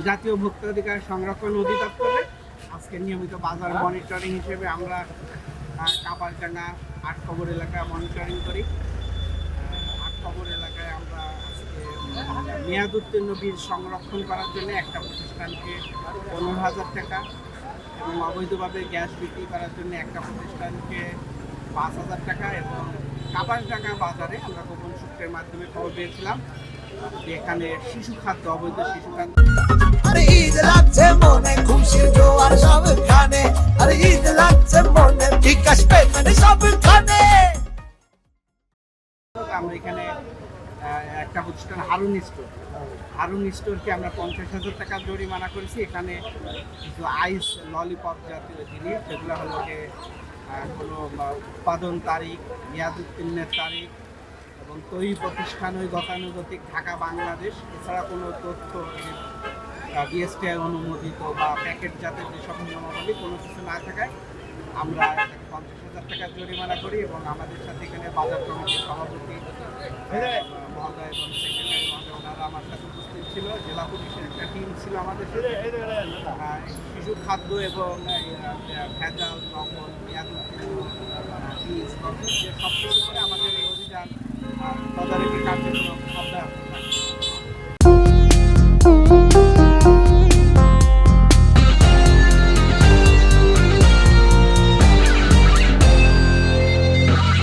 জাতীয় ভোক্তাধিকার সংরক্ষণ অধিদপ্তরে আজকে নিয়মিত বাজার মনিটরিং হিসেবে আমরা কাপাসডাঙ্গা আটকবর এলাকায় মনিটরিং করি। আটকবর এলাকায় আমরা আজকে মেয়াদ উত্তীর্ণ বীজ সংরক্ষণ করার জন্য একটা প্রতিষ্ঠানকে 15,000 টাকা এবং অবৈধভাবে গ্যাস বিক্রি করার জন্য একটা প্রতিষ্ঠানকে 5,000 টাকা এবং কাপাসডাঙ্গা বাজারে আমরা গোপন সূত্রের মাধ্যমে খবর পেয়েছিলাম যে এখানে শিশু খাদ্য, অবৈধ শিশু খাদ্য। আরে ঈদ লাগছে মনে খুশির জোয়ার সবখানে, আরে ঈদ লাগছে মনে বিকাশ পেমেন্ট সবখানে। আমরা এখানে একটা প্রতিষ্ঠান হারুন স্টোরকে আমরা 50,000 টাকা জরিমানা করেছি। এখানে কিছু আইস ললিপপ জাতীয় জিনিস যেগুলো হলো যে কোনো উৎপাদন তারিখ, মেয়াদ উত্তীর্ণের তারিখ এবং তৈরি প্রতিষ্ঠান ওই গতানুগতিক ঢাকা বাংলাদেশ, এছাড়া কোনো তথ্য বিএসটিআই অনুমোদিত বা প্যাকেট জাতের যেসব নিয়মাবলী কোনো কিছু না থাকায় আমরা 50,000 টাকা জরিমানা করি এবং আমাদের সাথে এখানে বাজার কমিটির সভাপতি মহোদয় এবং সেক্রেটারি মহোদয় ওনারা আমার সাথে উপস্থিত ছিল। জেলা পুলিশের একটা টিম ছিল আমাদের সাথে। শিশু খাদ্য এবং ভেজাল, নকল, মেয়াদ উত্তীর্ণ বীজ সব কিছু করে